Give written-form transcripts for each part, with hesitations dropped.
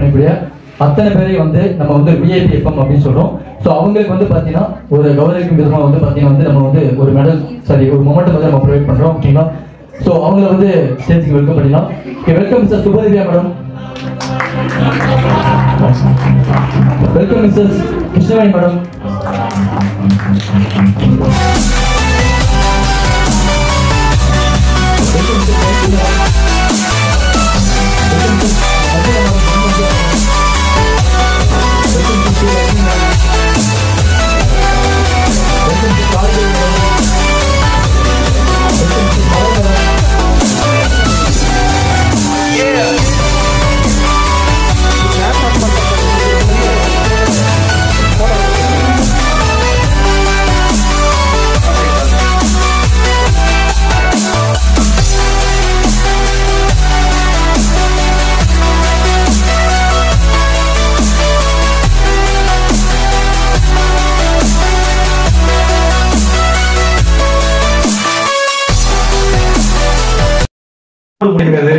பண்ணக்கூடிய அத்தனை பேரையும் வந்து நம்ம வந்து விஐபி எஃப்எம் அப்படின்னு சொல்றோம். ஸோ அவங்களுக்கு வந்து பார்த்தீங்கன்னா ஒரு கௌரவிக்கும் விதமாக வந்து பார்த்தீங்கன்னா வந்து நம்ம வந்து ஒரு மெடல் ஒரு மொமெண்ட் வந்து நம்ம ப்ரொவைட் பண்ணுறோம். ஓகேங்களா? ஸோ அவங்கள வந்து ஸ்டேஜுக்கு வெல்கம் பண்ணிடலாம். Welcome mister Subadivya madam. Welcome Mrs Krishnaveni madam.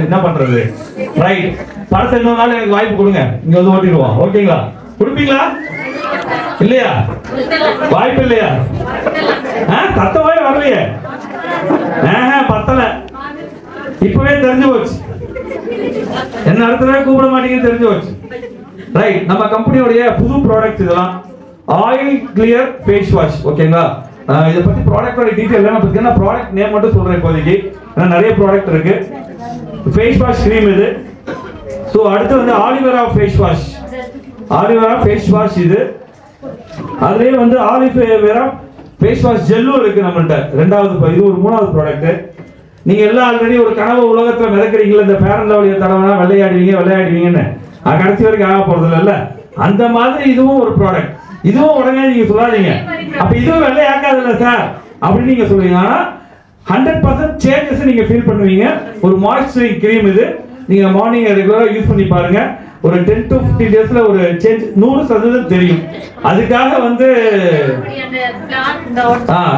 என்ன பண்றது? ரைட், படத்தை இன்னொரு நாள் எனக்கு வாய்ப்பு கொடுங்க, இங்க வந்து ஓட்டிடுவோம். ஓகேங்களா? கொடுப்பீங்களா இல்லையா? வாய்ப்பு இல்லையா? தத்தவே வரலையே, பத்தல. இப்பவே தெரிஞ்சு போச்சு, என்ன அடுத்தவே கூப்பிட மாட்டீங்கன்னு தெரிஞ்சு போச்சு. ரைட், நம்ம கம்பெனியோடைய புது ப்ராடக்ட் இதெல்லாம் ஆயில் கிளியர் ஃபேஸ் வாஷ். ஓகேங்களா? இதை பத்தி ப்ராடக்டோட டீடைல் என்ன பத்தி ப்ராடக்ட் நேம் மட்டும் சொல்றேன் இப்போதைக்கு, ஏன்னா நிறைய ப்ராடக்ட் இருக்கு. ஃபேஸ் வாஷ் கிரீம் இது. ஸோ அடுத்து வந்து aloe vera face wash. Aloe vera face wash இது. அதுலயே வந்து ஆலிவேரா ஃபேஸ் வாஷ் ஜெல்லும் இருக்கு நம்மள்ட்ட. ரெண்டாவது இது ஒரு மூணாவது ப்ராடக்ட். நீங்க எல்லாம் ஆல்ரெடி ஒரு கனவு உலகத்துல மிதக்கிறீங்களா, இந்த ஃபேர் அண்ட் லவ்லியை தடவைனா விளையாடுவீங்கன்னு கடைசி வரைக்கும் ஆக போறது இல்ல. அந்த மாதிரி இதுவும் ஒரு ப்ராடக்ட். இதுவும் உடனே நீங்க சொல்லாதீங்க, அப்ப இதுவும் வெள்ளையாக்காது இல்ல சார் அப்படின்னு நீங்க சொல்லுவீங்க. ஆனா 100% சேஞ்சஸ் நீங்க ஃபீல் பண்ணுவீங்க. ஒரு மாய்ஸ்சரைசிங் கிரீம் இது. நீங்க மார்னிங் ரெகுலரா யூஸ் பண்ணி பாருங்க. ஒரு 10 to 15 டேஸ்ல ஒரு சேஞ்ச் 100% தெரியும். அதுக்காக வந்து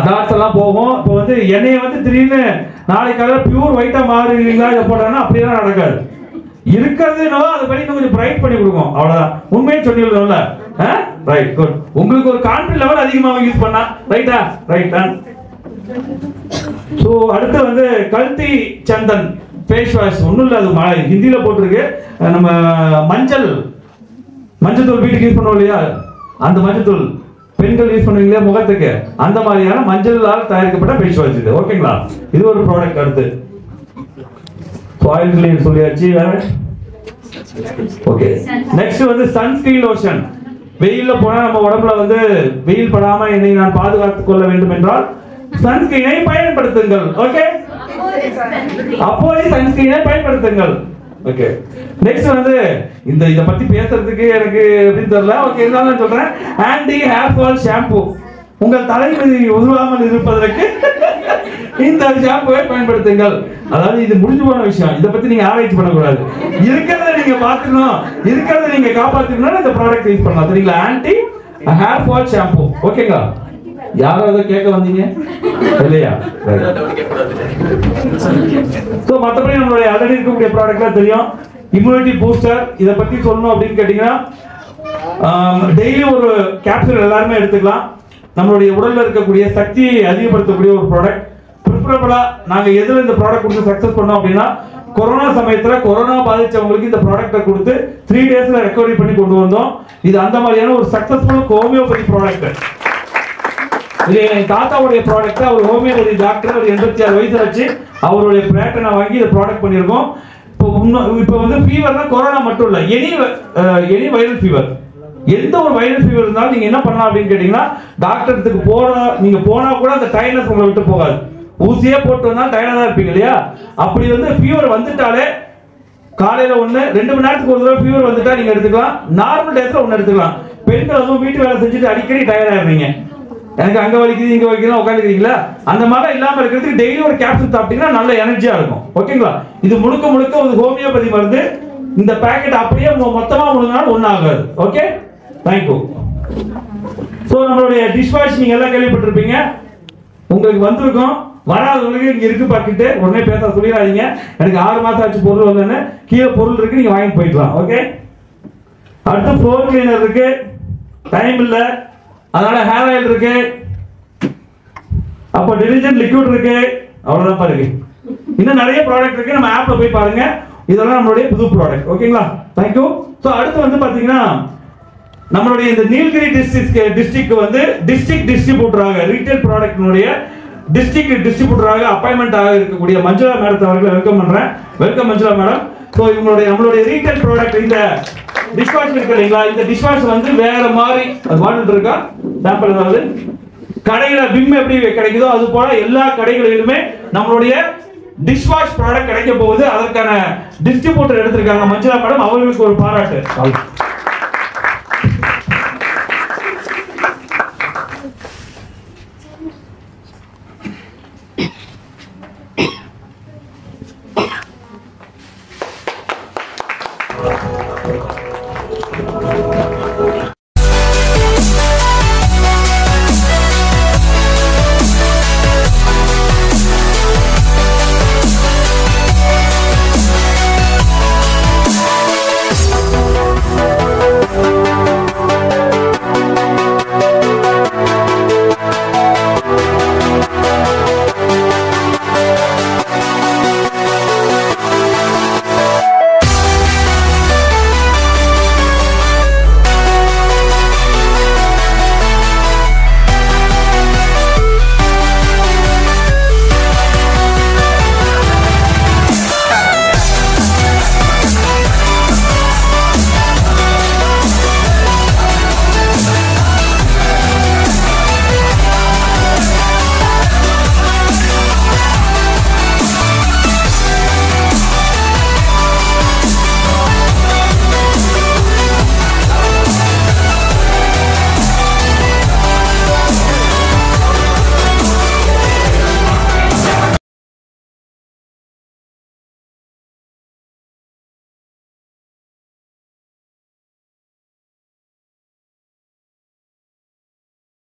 டாட்ஸ் எல்லாம் போகும். இப்போ வந்து எண்ணெயை வந்து திடீர்னு நாளைக்காக பியூர் ஒயிட்டா மாறுவீங்களா இதை போட்டோம்னா அப்படியெல்லாம் நடக்காது. இருக்கிறது என்னவோ அதை பண்ணி கொஞ்சம் பிரைட் பண்ணி கொடுக்கும், அவ்வளவுதான். உண்மையை சொல்லிடணும்ல. Right, good. உங்களுக்கு ஒரு கான்ஃபிடன்ஸ் லெவல் அதிகமாக யூஸ் பண்ணா ரைட்டா? ரைட் தான். சோ அடுத்து வந்து கல்தி சந்தன் ஃபேஸ் வாஷ். ஒண்ணும் இல்ல, அது ஹிந்தியில போட்டிருக்கு. நம்ம மஞ்சள் தூள் வீட்டுக்கு யூஸ் பண்ணுவோம் இல்லையா, அந்த மஞ்சள் தூள் பெண்கள் யூஸ் பண்ணுவீங்களா முகத்துக்கு, அந்த மாதிரியான மஞ்சளால் தயாரிக்கப்பட்ட ஃபேஸ் வாஷ் இது. ஓகேங்களா? இது ஒரு ப்ராடக்ட். அடுத்து ஆயில் கிளீன் சொல்லியாச்சு. வேற ஓகே. நெக்ஸ்ட் வந்து சன்ஸ்கிரீன் லோஷன். வெயில்ல போனா நம்ம உடம்புல வந்து வெயில் படாம என்னை நான் பாதுகாத்துக் கொள்ள வேண்டும் என்றால் சன்ஸ்கிரீனை பயன்படுத்துங்கள். ஓகே, அப்போது சன்ஸ்கிரீனை பயன்படுத்துங்கள். ஓகே. நெக்ஸ்ட் வந்து இத பத்தி பேசுறதுக்கு எனக்கு எப்படி தெரியல. ஓகே, இருந்தாலும் நான் சொல்றேன். Anti hair fall shampoo. உங்கள் தலைமுடி உருவாமல் இருப்பதற்கு இந்த ஷாம்புவை பயன்படுத்துங்கள். அதாவது இது முடிஞ்சு போன விஷயம், இதை பத்தி நீங்க ஆராய்ச்சி பண்ணக்கூடாது. இருக்கிறத நீங்க பாத்துக்கணும், இருக்கிறத நீங்க காப்பாத்திக்கணும். இந்த ப்ராடக்ட் யூஸ் பண்ணலாம். சரிங்களா? Anti hair fall shampoo. ஓகேங்களா? யாராவது கேட்க வந்தீங்க இல்லையா? சோ மத்தபடி நம்மளுடைய ஆல்ரெடி இருக்கக்கூடிய ப்ராடக்ட்லாம் தெரியும். Immunity booster. இதை பத்தி சொல்லணும் அப்படின்னு கேட்டீங்கன்னா டெய்லி ஒரு கேப்சூல் எல்லாருமே எடுத்துக்கலாம். நம்மளுடைய உடல்ல இருக்கக்கூடிய சக்தியை அதிகப்படுத்தக்கூடிய ஒரு ப்ராடக்ட். ப்ரிஃபரபிளா நாங்க எதுல இந்த ப்ராடக்ட் கொடுத்து சக்சஸ் பண்ணோம் அப்படின்னா, கொரோனா சமயத்துல கொரோனா பாதிச்சவங்களுக்கு இந்த ப்ராடக்ட்டை கொடுத்து 3 டேஸ்ல ரெக்கவரி பண்ணி கொண்டு வந்தோம். இது அந்த மாதிரியான ஒரு சக்சஸ்ஃபுல் ஹோமியோபதி ப்ராடக்ட். இது என் தாத்தாவுடைய ப்ராடக்ட். அவர் ஹோமியோபதி டாக்டர். அவர் 86 வயசு ஆச்சு. அவருடைய பேட்டனை வாங்கி இந்த ப்ராடக்ட் பண்ணியிருக்கோம். இப்போ வந்து ஃபீவர்னா கொரோனா மட்டும் இல்ல, எனி வைரல் ஃபீவர், எந்த ஒரு வைரல் ஃபீவர் இருந்தாலும் நீங்க என்ன பண்ணலாம் அப்படின்னு கேட்டீங்கன்னா, டாக்டருக்கு நீங்க போனா கூட அந்த டயர்னஸ் உங்களை விட்டு போகாது. ஊசியே போட்டு வந்தா டயர்டா தான் இருப்பீங்க இல்லையா? அப்படி வந்து ஃபீவர் வந்துட்டாலே காலையில 1-2 மணி நேரத்துக்கு ஒரு தடவை ஃபீவர் வந்துட்டா நீங்க எடுத்துக்கலாம். நார்மல் டேஸ்ல 1 எடுத்துக்கலாம். பெண்கள் அதுவும் வீட்டு வேலை செஞ்சுட்டு அடிக்கடி டயர்ட் ஆயிருவீங்க, எனக்கு அங்க வலிக்குது இங்க வலிக்குது உட்காந்துக்கிறீங்களா, அந்த மாதிரி இல்லாம இருக்கிறதுக்கு டெய்லி ஒரு கேப்சூல் சாப்பிட்டீங்கன்னா நல்ல எனர்ஜியா இருக்கும். ஓகேங்களா? இது முழுக்க ஒரு ஹோமியோபதி மருந்து. இந்த பாக்கெட் அப்படியே மொத்தமா முழுங்கினாலும் ஒன்னும் ஆகாது. Okay, thank you. சோ நம்மளுடைய டிஷ் வாஷ் நீங்க எல்லாம் கேள்விப்பட்டிருப்பீங்க, உங்களுக்கு வந்திருக்கும். வராதவங்களுக்கு இங்க இருக்கு பாக்கெட். உடனே பேச சொல்லிடாதீங்க, எனக்கு 6 மாசம் ஆச்சு பொருள் வரலன்னு. கீழே பொருள் இருக்கு, நீங்க வாங்கி போயிடலாம். ஓகே, அடுத்து ஃப்ளோர் கிளீனர் இருக்கு, டைம் இல்ல அதனால ஹேர் ஆயில் இருக்கு, அப்ப டிடர்ஜென்ட் லிக்விட் இருக்கு, அவ்வளவுதான் பாருங்க. இன்னும் நிறைய ப்ராடக்ட் இருக்கு, நம்ம ஆப்ல போய் பாருங்க. இதெல்லாம் நம்மளுடைய புது ப்ராடக்ட். ஓகேங்களா? தேங்க்யூ. ஸோ அடுத்து வந்து பாத்தீங்கன்னா நம்மளுடைய இந்த நீலகிரி டிஸ்ட்ரிக்ட் வந்து டிஸ்ட்ரிக்ட் டிஸ்ட்ரிபியூட்டராக ரீட்டைல் ப்ராடக்ட்னுடைய டிஸ்ட்ரிக்ட் டிஸ்ட்ரிபியூட்டராக அப்பாயின்மெண்ட் ஆக இருக்கக்கூடிய மஞ்சுளா மேடத்தை அவர்களை வெல்கம் பண்றேன். Welcome Manjula madam. ஸோ நம்மளுடைய ரீட்டைல் ப்ராடக்ட் இந்த டிஷ்வாஷ் இருக்கு இல்லைங்களா, இந்த டிஷ்வாஷ் வந்து வேற மாதிரி பாட்டில் இருக்கா சாம்பிள் ஏதாவது கடையில விம் எப்படி கிடைக்குதோ அது போல எல்லா கடைகளிலுமே நம்மளுடைய டிஷ்வாஷ் ப்ராடக்ட் கிடைக்க போகுது. அதற்கான டிஸ்ட்ரிபியூட்டர் எடுத்திருக்காங்க மஞ்சுளா மேடம், அவர்களுக்கு ஒரு பாராட்டு.